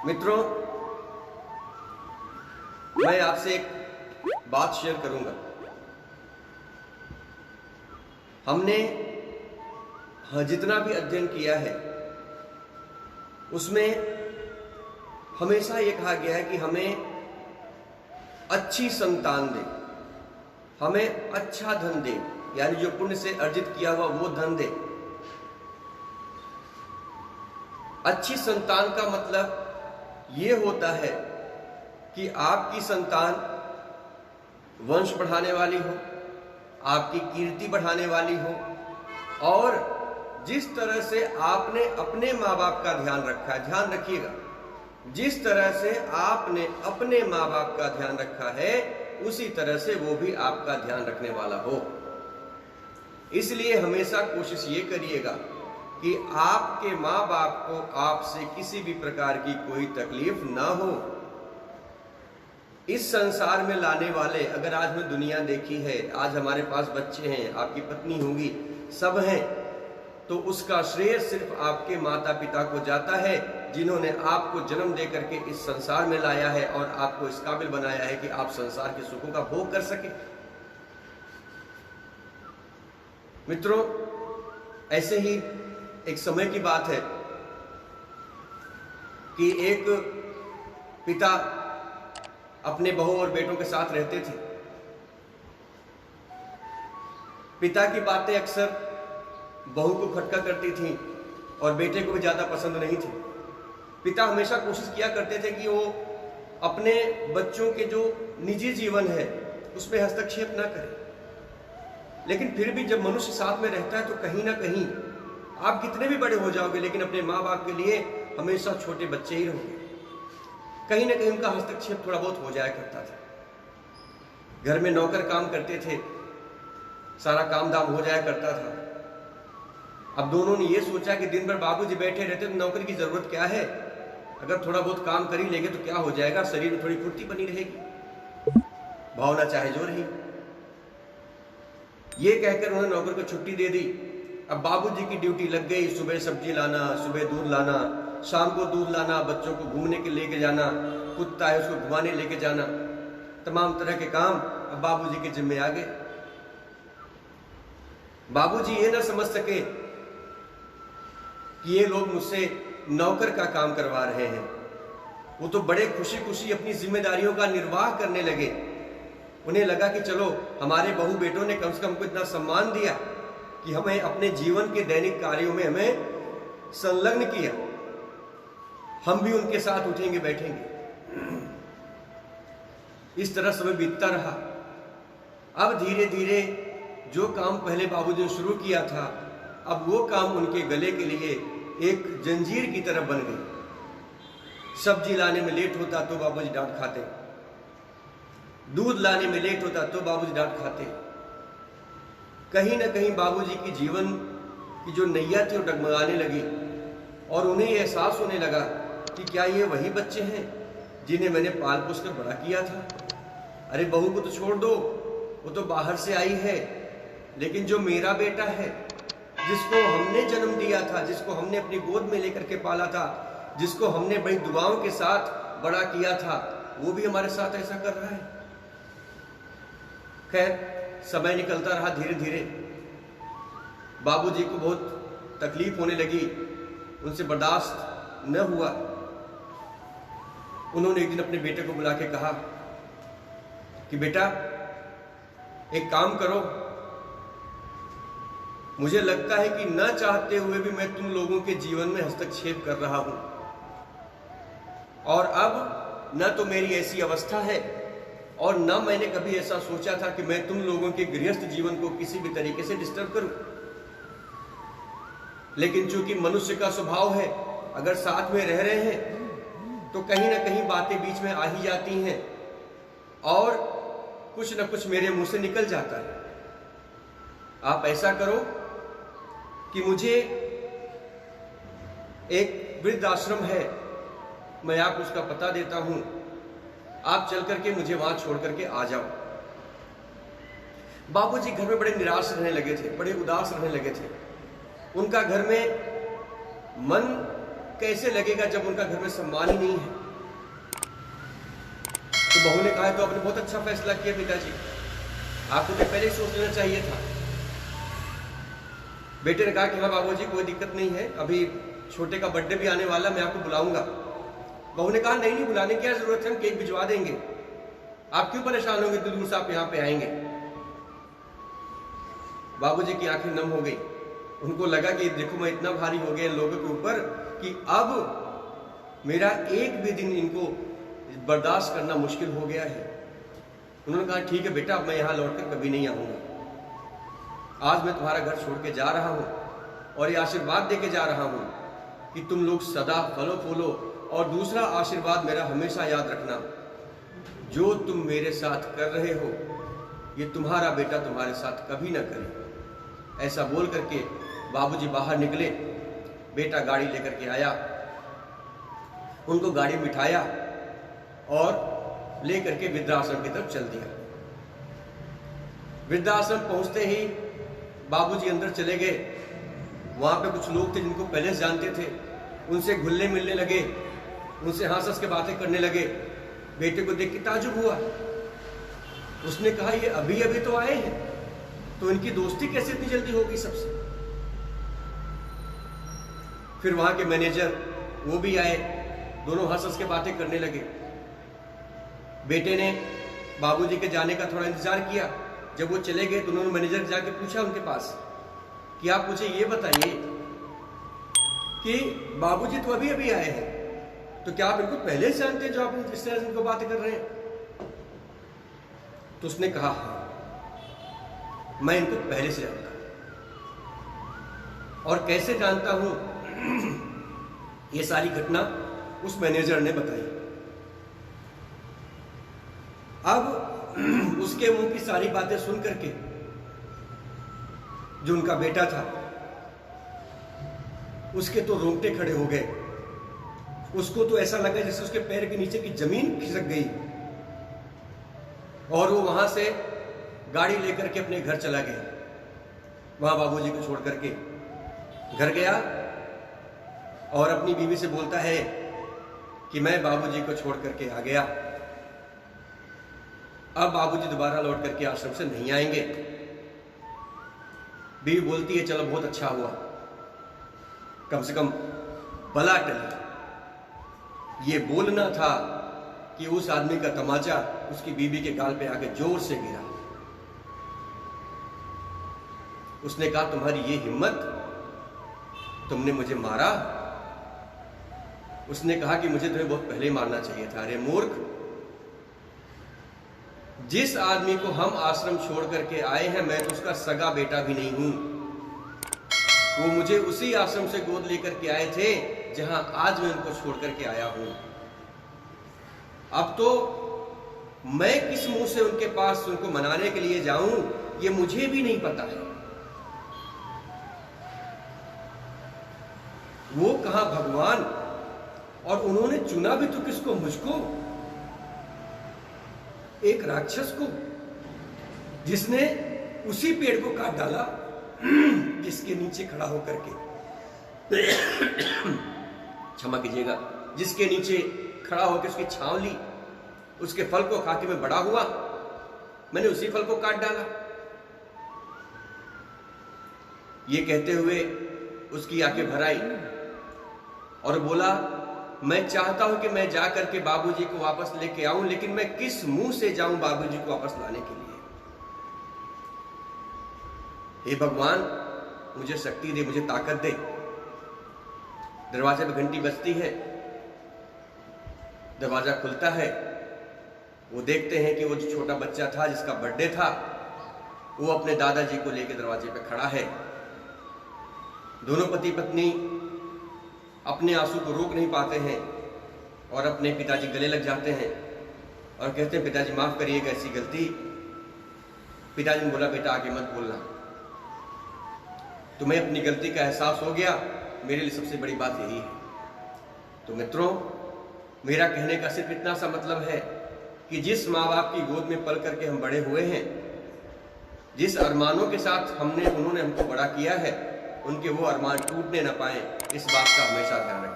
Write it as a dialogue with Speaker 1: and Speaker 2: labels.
Speaker 1: मित्रों, मैं आपसे एक बात शेयर करूंगा। हमने जितना भी अध्ययन किया है उसमें हमेशा ये कहा गया है कि हमें अच्छी संतान दे, हमें अच्छा धन दे, यानी जो पुण्य से अर्जित किया हुआ वो धन दे। अच्छी संतान का मतलब ये होता है कि आपकी संतान वंश बढ़ाने वाली हो, आपकी कीर्ति बढ़ाने वाली हो, और जिस तरह से आपने अपने माँ बाप का ध्यान रखा है, ध्यान रखिएगा, जिस तरह से आपने अपने माँ बाप का ध्यान रखा है उसी तरह से वो भी आपका ध्यान रखने वाला हो। इसलिए हमेशा कोशिश ये करिएगा कि आपके माँ बाप को आपसे किसी भी प्रकार की कोई तकलीफ ना हो। इस संसार में लाने वाले, अगर आज हमने दुनिया देखी है, आज हमारे पास बच्चे हैं, आपकी पत्नी होगी, सब हैं, तो उसका श्रेय सिर्फ आपके माता पिता को जाता है जिन्होंने आपको जन्म दे करके इस संसार में लाया है और आपको इस काबिल बनाया है कि आप संसार के सुखों का भोग कर सके। मित्रों, ऐसे ही एक समय की बात है कि एक पिता अपने बहू और बेटों के साथ रहते थे। पिता की बातें अक्सर बहू को खटका करती थी और बेटे को भी ज्यादा पसंद नहीं थी। पिता हमेशा कोशिश किया करते थे कि वो अपने बच्चों के जो निजी जीवन है उसमें हस्तक्षेप ना करें, लेकिन फिर भी जब मनुष्य साथ में रहता है तो कहीं ना कहीं आप कितने भी बड़े हो जाओगे लेकिन अपने माँ बाप के लिए हमेशा छोटे बच्चे ही रहोगे। कहीं ना कहीं उनका हस्तक्षेप थोड़ा बहुत हो जाया करता था। घर में नौकर काम करते थे, सारा काम धाम हो जाया करता था। अब दोनों ने ये सोचा कि दिन भर बाबूजी बैठे रहते तो नौकर की जरूरत क्या है, अगर थोड़ा बहुत काम कर ही लेंगे तो क्या हो जाएगा, शरीर में थोड़ी फुर्ती बनी रहेगी, भावना चाहे जो रही। ये कहकर उन्होंने नौकर को छुट्टी दे दी। अब बाबूजी की ड्यूटी लग गई, सुबह सब्जी लाना, सुबह दूध लाना, शाम को दूध लाना, बच्चों को घूमने के लेके जाना, कुत्ता है उसको घुमाने लेके जाना, तमाम तरह के काम अब बाबूजी के जिम्मे आ गए। बाबूजी ये ना समझ सके कि ये लोग मुझसे नौकर का काम करवा रहे हैं। वो तो बड़े खुशी खुशी अपनी जिम्मेदारियों का निर्वाह करने लगे। उन्हें लगा कि चलो हमारे बहू बेटों ने कम से कम हमको इतना सम्मान दिया कि हमें अपने जीवन के दैनिक कार्यों में हमें संलग्न किया, हम भी उनके साथ उठेंगे बैठेंगे। इस तरह समय बीतता रहा। अब धीरे धीरे जो काम पहले बाबूजी ने शुरू किया था, अब वो काम उनके गले के लिए एक जंजीर की तरह बन गई। सब्जी लाने में लेट होता तो बाबूजी डांट खाते, दूध लाने में लेट होता तो बाबूजी डांट खाते। कहीं ना कहीं बाबूजी की जीवन की जो नैया थी वो डगमगाने लगी और उन्हें यह एहसास होने लगा कि क्या ये वही बच्चे हैं जिन्हें मैंने पाल पोस कर बड़ा किया था। अरे बहू को तो छोड़ दो, वो तो बाहर से आई है, लेकिन जो मेरा बेटा है, जिसको हमने जन्म दिया था, जिसको हमने अपनी गोद में लेकर के पाला था, जिसको हमने बड़ी दुआओं के साथ बड़ा किया था, वो भी हमारे साथ ऐसा कर रहा है। खैर समय निकलता रहा। धीरे धीरे बाबूजी को बहुत तकलीफ होने लगी, उनसे बर्दाश्त न हुआ। उन्होंने एक दिन अपने बेटे को बुला के कहा कि बेटा एक काम करो, मुझे लगता है कि न चाहते हुए भी मैं तुम लोगों के जीवन में हस्तक्षेप कर रहा हूं, और अब न तो मेरी ऐसी अवस्था है और न मैंने कभी ऐसा सोचा था कि मैं तुम लोगों के गृहस्थ जीवन को किसी भी तरीके से डिस्टर्ब करूं। लेकिन चूंकि मनुष्य का स्वभाव है, अगर साथ में रह रहे हैं तो कहीं ना कहीं बातें बीच में आ ही जाती हैं और कुछ न कुछ मेरे मुंह से निकल जाता है। आप ऐसा करो कि मुझे एक वृद्ध आश्रम है, मैं आपको उसका पता देता हूं, आप चल करके मुझे वहां छोड़ करके आ जाओ। बाबूजी घर में बड़े निराश रहने लगे थे, बड़े उदास रहने लगे थे। उनका घर में मन कैसे लगेगा जब उनका घर में सम्मान ही नहीं है। तो बहू ने कहा, तो आपने बहुत अच्छा फैसला किया पिताजी, आपको तो पहले ही सोच लेना चाहिए था। बेटे ने कहा कि हाँ बाबूजी कोई दिक्कत नहीं है, अभी छोटे का बर्थडे भी आने वाला, मैं आपको बुलाऊंगा। बहू ने कहा, नहीं बुलाने की क्या जरूरत है, हम केक भिजवा देंगे, आप क्यों परेशान होंगे, इतनी दूर से आप यहाँ पे आएंगे। बाबूजी की आंखें नम हो गई, उनको लगा कि देखो मैं इतना भारी हो गया इन लोगों के ऊपर कि अब मेरा एक भी दिन इनको बर्दाश्त करना मुश्किल हो गया है। उन्होंने कहा, ठीक है बेटा, अब मैं यहाँ लौटकर कभी नहीं आऊंगा। आज मैं तुम्हारा घर छोड़ के जा रहा हूँ और ये आशीर्वाद देके जा रहा हूँ कि तुम लोग सदा फलो फूलो, और दूसरा आशीर्वाद मेरा हमेशा याद रखना, जो तुम मेरे साथ कर रहे हो ये तुम्हारा बेटा तुम्हारे साथ कभी ना करे। ऐसा बोल करके बाबूजी बाहर निकले। बेटा गाड़ी लेकर के आया, उनको गाड़ी में बिठाया और लेकर के वृद्धाश्रम की तरफ चल दिया। वृद्धाश्रम पहुंचते ही बाबूजी अंदर चले गए। वहां पे कुछ लोग थे जिनको पहले से जानते थे, उनसे घुलने मिलने लगे, उनसे हंस हंस के बातें करने लगे। बेटे को देख के ताजुब हुआ, उसने कहा, ये अभी अभी तो आए हैं, तो इनकी दोस्ती कैसे इतनी जल्दी होगी सबसे। फिर वहां के मैनेजर वो भी आए, दोनों हंस हंस के बातें करने लगे। बेटे ने बाबूजी के जाने का थोड़ा इंतजार किया। जब वो चले गए तो उन्होंने मैनेजर जाके पूछा उनके पास कि आप मुझे ये बताइए कि बाबूजी तो अभी अभी आए हैं, तो क्या आप इनको पहले से जानते हैं जो आप इस तरह से इनको बातें कर रहे हैं। तो उसने कहा, हाँ मैं इनको पहले से जानता हूं। और कैसे जानता हूं, ये सारी घटना उस मैनेजर ने बताई। अब उसके मुंह की सारी बातें सुन करके जो उनका बेटा था उसके तो रोंगटे खड़े हो गए। उसको तो ऐसा लगा जैसे उसके पैर के नीचे की जमीन खिसक गई, और वो वहां से गाड़ी लेकर के अपने घर चला गया। वहां बाबूजी को छोड़ करके घर गया और अपनी बीवी से बोलता है कि मैं बाबूजी को छोड़ करके आ गया, अब बाबूजी दोबारा लौट करके आश्रम से नहीं आएंगे। बीवी बोलती है, चलो बहुत अच्छा हुआ, कम से कम बला टली। ये बोलना था कि उस आदमी का तमाचा उसकी बीवी के गाल पे आके जोर से गिरा। उसने कहा, तुम्हारी ये हिम्मत, तुमने मुझे मारा। उसने कहा कि मुझे तुम्हें बहुत पहले ही मारना चाहिए था। अरे मूर्ख, जिस आदमी को हम आश्रम छोड़ करके आए हैं, मैं तो उसका सगा बेटा भी नहीं हूं। वो मुझे उसी आश्रम से गोद लेकर के आए थे जहां आज मैं उनको छोड़ करके आया हूं। अब तो मैं किस मुंह से उनके पास उनको मनाने के लिए जाऊं, ये मुझे भी नहीं पता है। वो कहां भगवान, और उन्होंने चुना भी तो किसको, मुझको, एक राक्षस को, जिसने उसी पेड़ को काट डाला जिसके नीचे खड़ा होकर के क्षमा कीजिएगा, जिसके नीचे खड़ा होकर उसकी छांव ली, उसके फल को खा के मैं बड़ा हुआ, मैंने उसी फल को काट डाला। ये कहते हुए उसकी आंखें भर आई और बोला, मैं चाहता हूं कि मैं जाकर के बाबूजी को वापस लेके आऊं, लेकिन मैं किस मुंह से जाऊं बाबूजी को वापस लाने के लिए। हे भगवान, मुझे शक्ति दे, मुझे ताकत दे। दरवाजे पे घंटी बजती है, दरवाजा खुलता है। वो देखते हैं कि वो जो छोटा बच्चा था जिसका बर्थडे था, वो अपने दादाजी को लेकर दरवाजे पे खड़ा है। दोनों पति पत्नी अपने आंसू को रोक नहीं पाते हैं और अपने पिताजी गले लग जाते हैं और कहते हैं, पिताजी माफ करिएगा ऐसी गलती। पिताजी ने बोला, बेटा आगे मत बोलना, तुम्हें अपनी गलती का एहसास हो गया, मेरे लिए सबसे बड़ी बात यही है। तो मित्रों, मेरा कहने का सिर्फ इतना सा मतलब है कि जिस माँ बाप की गोद में पल करके हम बड़े हुए हैं, जिस अरमानों के साथ उन्होंने हमको बड़ा किया है, उनके वो अरमान टूटने न पाए, इस बात का हमेशा ध्यान रखें।